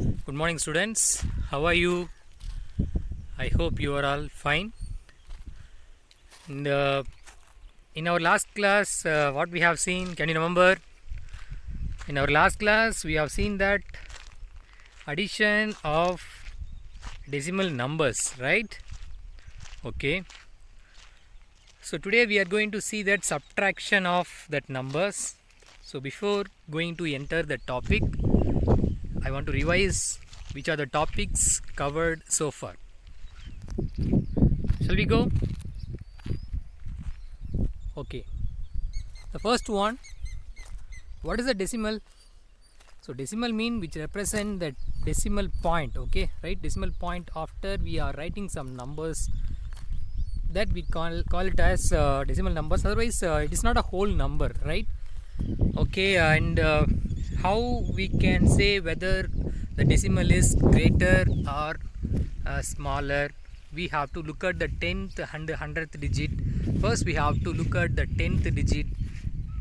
Good morning, students. How are you? I hope you are all fine. And, in our last class, what we have seen, can you remember? In our last class, we have seen that addition of decimal numbers, right? Okay. So today we are going to see that subtraction of that numbers. So before going to enter the topic, I want to revise which are the topics covered so far. Shall we go? Okay. The first one, what is a decimal? So decimal mean which represent the decimal point, okay, right? Decimal point after we are writing some numbers, that we call it as decimal numbers. Otherwise it is not a whole number, right? Okay. And how we can say whether the decimal is greater or smaller? We have to look at the 10th and 100th digit. First we have to look at the 10th digit,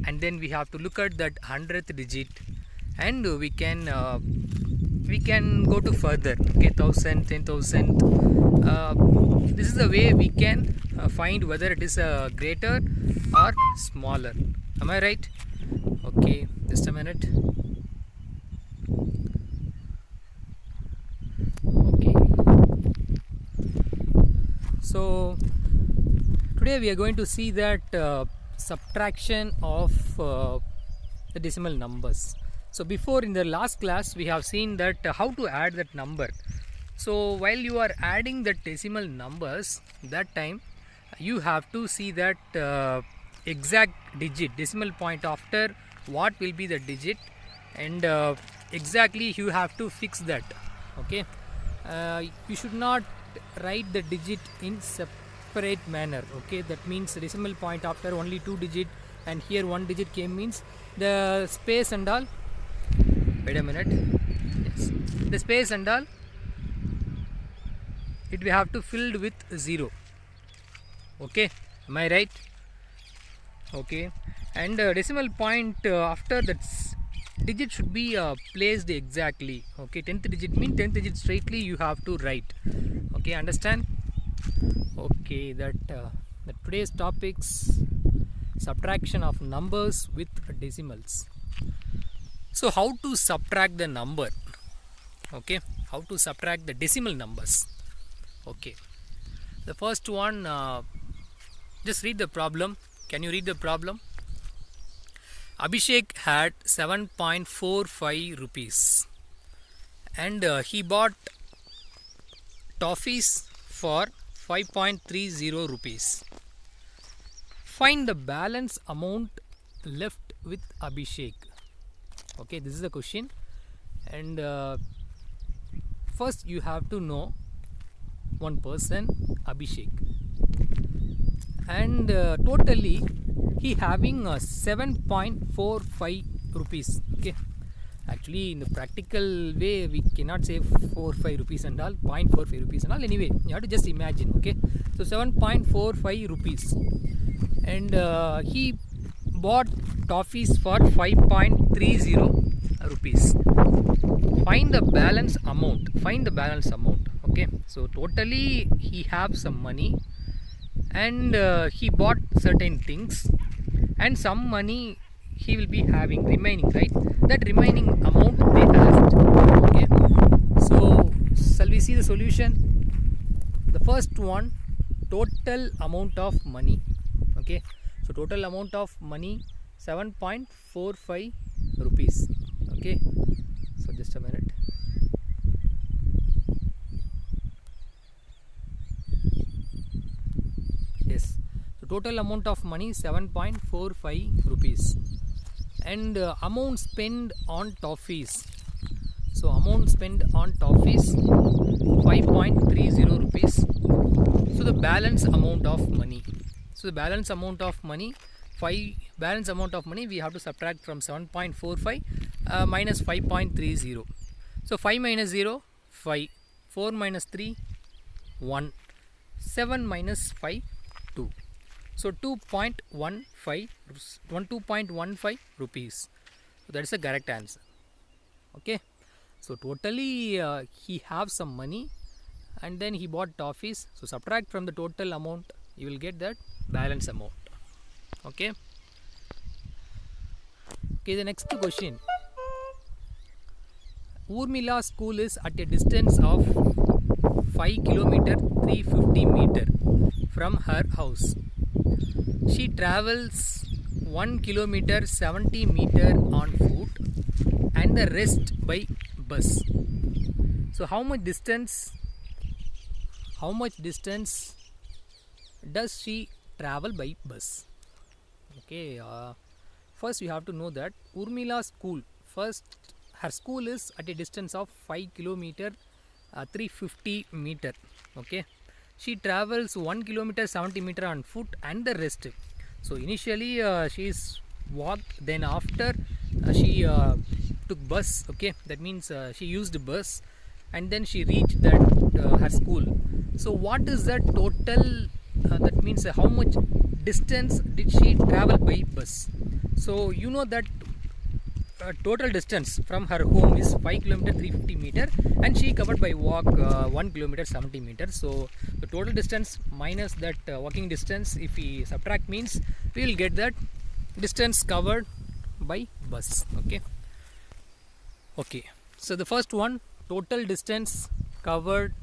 and then we have to look at that 100th digit, and we can go to further, okay, 1000, 10,000. This is the way we can find whether it is greater or smaller. Am I right? Okay, just a minute. Okay, so today we are going to see that subtraction of the decimal numbers. So before, in the last class, we have seen that how to add that number. So while you are adding the decimal numbers, that time you have to see that exact digit, decimal point after what will be the digit, and exactly you have to fix that. Okay, you should not write the digit in separate manner. Okay, that means decimal point after only 2 digit, and here 1 digit came, means the space and all. Wait a minute. Yes, the space and all, it we have to filled with 0. Okay, am I right? Okay, and decimal point after that digit should be placed exactly. Okay, 10th digit mean 10th digit straightly you have to write. Okay, understand? Okay, that today's topics, subtraction of numbers with decimals. So how to subtract the number? Okay, how to subtract the decimal numbers? Okay, the first one, just read the problem. Can you read the problem? Abhishek had 7.45 rupees, and he bought toffees for 5.30 rupees. Find the balance amount left with Abhishek. Okay, this is the question, and first you have to know one person, Abhishek, and totally he having 7.45 rupees. Okay, actually in the practical way we cannot say 45 rupees and all, 0.45 rupees and all. Anyway, you have to just imagine. Okay, so 7.45 rupees, and he bought toffees for 5.30 rupees. Find the balance amount. Find the balance amount. Okay, so totally he have some money, and he bought certain things, and some money he will be having remaining, right? That remaining amount they asked. Okay, so shall we see the solution? The first one, total amount of money. Okay, so total amount of money 7.45 rupees. Okay, so just a minute. Yes, so total amount of money 7.45 rupees, and amount spent on toffees. So amount spent on toffees 5.30 rupees. So the balance amount of money. So the balance amount of money, balance amount of money we have to subtract from 7.45 minus 5.30. So 5 minus 0, 5. 4 minus 3, 1. 7 minus 5, 2. So 2.15 rupees. So that is the correct answer. Okay. So totally he have some money and then he bought toffees. So subtract from the total amount, you will get that balance amount. Okay. Okay, the next question. Urmila school is at a distance of 5 km 350 meter from her house. She travels 1 km 70 meter on foot and the rest by bus. So how much distance does she travel by bus? Okay, first you have to know that Urmila school, first her school is at a distance of 5 km 350 meter. Okay, she travels 1 km 70 meter on foot and the rest. So initially she is walked, then after she took bus. Okay, that means she used bus and then she reached that her school. So what is the total, that means how much distance did she travel by bus? So you know that total distance from her home is 5 km 350 meter and she covered by walk 1 km 70 meter. So the total distance minus that walking distance, if we subtract, means we will get that distance covered by bus. Okay, so the first one, total distance covered,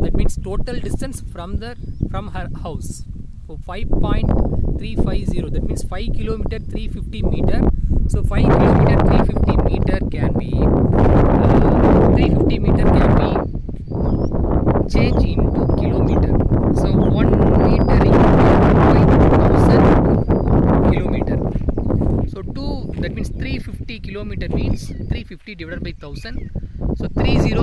that means total distance from her house. So 5.350, that means 5 km 350 meter. So 5 km 350 meter can be 350 meter can be changed into kilometer. So 1 meter equal to 1000 kilometer. So 2, that means 350 kilometer means 350 divided by 1000. So 30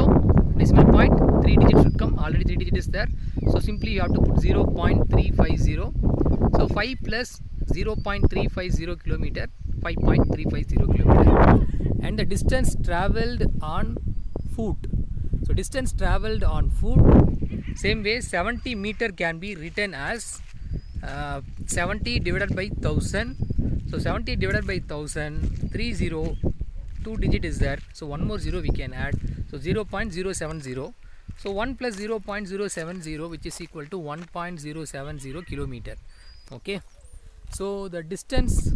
decimal point, 3 digits should come, already 3 digits is there. So simply you have to put 0.350. So 5 plus 0.350 kilometer, 5.350 kilometer. And the distance travelled on foot. So distance travelled on foot, same way 70 meter can be written as 70 divided by 1000. So 70 divided by 1000, 30, 2 digit is there. So one more 0 we can add. So 0.070. So 1 plus 0.070, which is equal to 1.070 kilometer. Okay. So the distance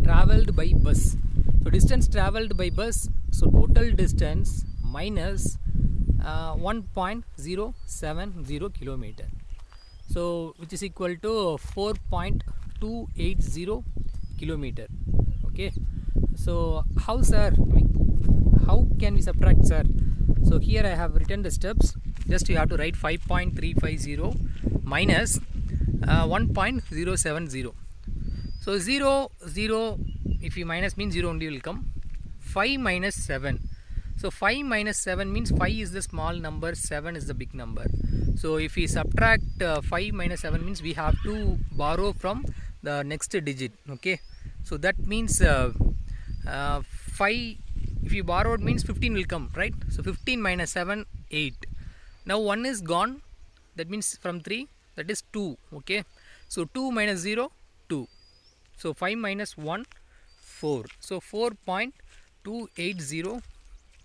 travelled by bus. So distance travelled by bus. So total distance minus 1.070 kilometer. So which is equal to 4.280 kilometer. Okay. So how, sir? How can we subtract, sir? So here I have written the steps. Just you have to write 5.350 minus 1.070. So 0, 0, if you minus means 0 only will come. 5 minus 7. So 5 minus 7 means 5 is the small number, 7 is the big number. So if we subtract 5 minus 7 means we have to borrow from the next digit. Okay. So that means 5, if you borrowed means 15 will come, right? So 15 minus 7, 8. Now 1 is gone, that means from 3, that is 2. Okay. So 2 minus 0, 2. So 5 minus 1, 4. So 4.280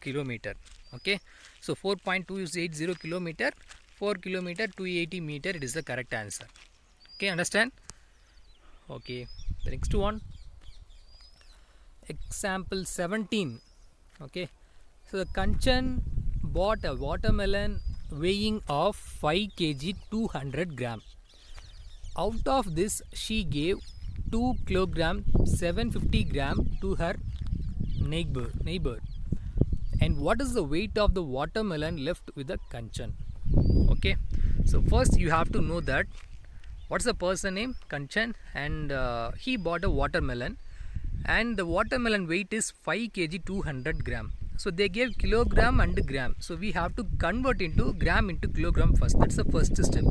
kilometer. Okay. So 4.280 kilometer, 4 kilometer 280 meter, it is the correct answer. Okay, understand? Okay, the next one, example 17. Okay, so the Kanchan bought a watermelon weighing of 5 kg 200 gram. Out of this she gave 2 kilogram 750 gram to her neighbor. And what is the weight of the watermelon left with the Kanchan? Okay, so first you have to know that what's the person name, Kanchan, and he bought a watermelon, and the watermelon weight is 5 kg 200 gram. So they gave kilogram and gram, so we have to convert into gram into kilogram first. That's the first step.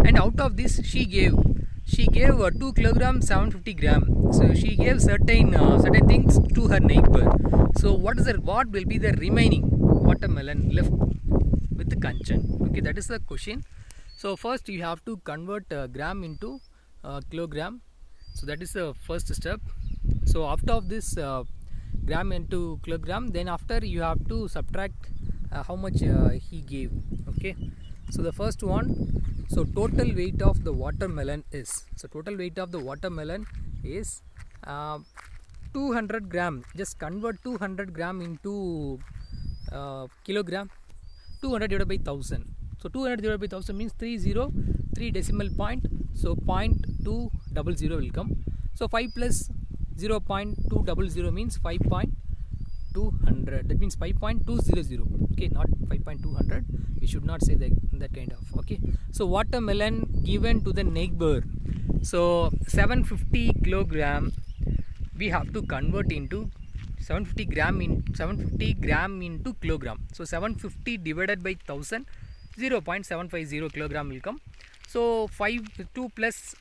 And out of this she gave 2 kilogram 750 gram. So she gave certain things to her neighbor. So what will be the remaining watermelon left with the Kanchan? Okay, that is the question. So first you have to convert gram into kilogram. So that is the first step. So after of this gram into kilogram, then after you have to subtract how much he gave. Okay, so the first one, so total weight of the watermelon is, so total weight of the watermelon is 200 gram. Just convert 200 gram into kilogram. 200 divided by 1000, so 200 divided by 1000 means 3 decimal point, so 0.200 will come. So 5 plus 0.200 means 5.200, that means 5.200. okay, not 5.200, we should not say that kind of. Okay, so watermelon given to the neighbor, so 750 kilogram we have to convert into 750 gram into kilogram. So 750 divided by 1000, 0.750 kilogram will come. So 2 plus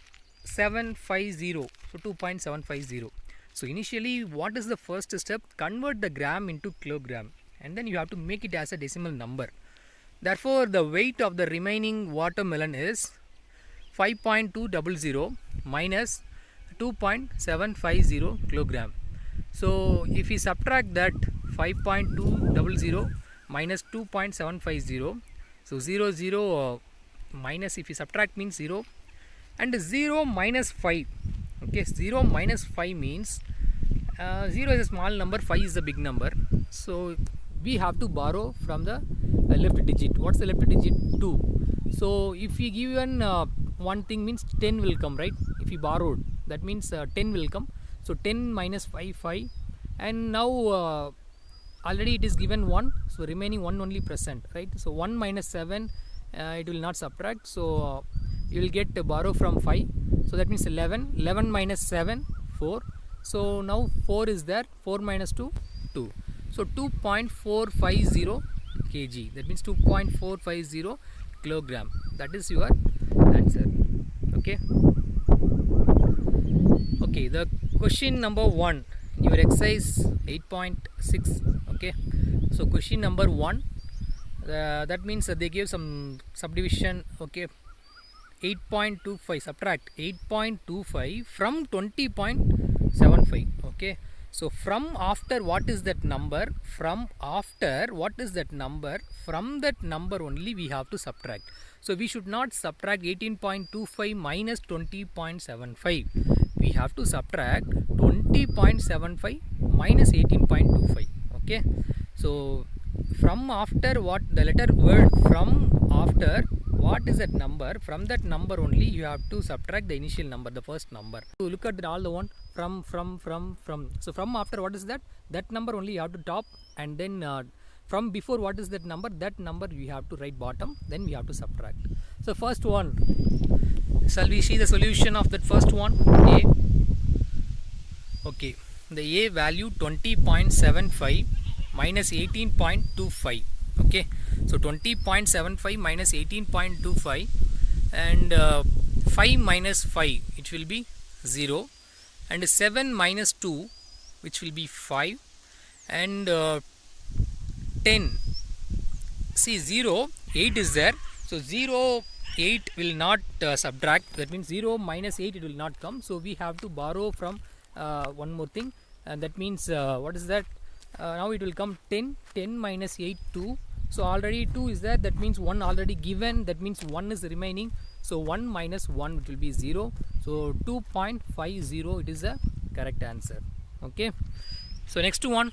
750, so 2.750. So initially, what is the first step? Convert the gram into kilogram, and then you have to make it as a decimal number. Therefore, the weight of the remaining watermelon is 5.200 minus 2.750 kilogram. So if we subtract that 5.200 minus 2.750, so 0 minus, if we subtract means 0, and 0 minus 5. Okay, 0 minus 5 means 0 is a small number, 5 is a big number. So we have to borrow from the left digit. What's the left digit? 2. So if we given one thing means 10 will come, right? If we borrowed, that means 10 will come. So 10 minus 5, 5, and now already it is given 1, so remaining 1 only present, right? So 1 minus 7, it will not subtract, so you will get borrow from 5, so that means 11. 11 minus 7, 4, so now 4 is there, 4 minus 2, 2, so 2.450 kg, that means 2.450 kilogram. That is your answer. Okay. Okay, the question number 1, your exercise 8.6. okay, so question number 1, that means they gave some subdivision. Okay, 8.25, subtract 8.25 from 20.75. okay, so from after, what is that number? From after, what is that number? From that number only we have to subtract. So we should not subtract 18.25 minus 20.75. We have to subtract 20.75 minus 18.25. okay, so from after, what the letter word from after, what is that number? From that number only you have to subtract the initial number, the first number. So look at all the one from. So from after, what is that? That number only you have to top, and then from before, what is that number? That number we have to write bottom, then we have to subtract. So first one, shall we see the solution of that first one? A. Okay, the A value 20.75 minus 18.25. okay, so 20.75 minus 18.25, and 5 minus 5, it will be 0, and 7 minus 2, which will be 5, and 10. See, 0, 8 is there, so 0, 8 will not subtract, that means 0 minus 8, it will not come. So we have to borrow from one more thing, and that means what is that? Now it will come 10. 10 minus 8, 2. So already 2 is there, that means 1 already given, that means 1 is remaining. So 1 minus 1, it will be 0. So 2.50, it is a correct answer. Okay, so next one,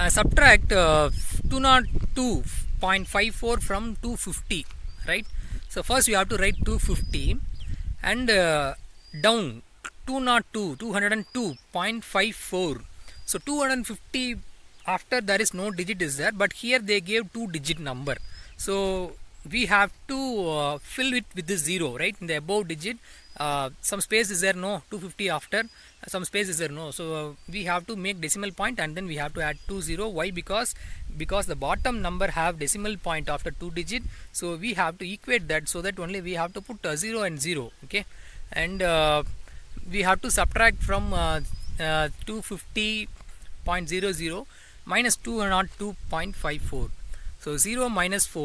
subtract 202.54 from 250, right? So first you have to write 250, and down 202.54. so 250, after there is no digit is there, but here they gave 2-digit number, so we have to fill it with this 0, right? In the above digit, some space is there, no? 250 after, some space is there, no? So we have to make decimal point, and then we have to add 20. Why? Because the bottom number have decimal point after 2 digit, so we have to equate that, so that only we have to put 0 and 0. Okay, and we have to subtract from 250.00 minus 202.54. So 0 minus 4.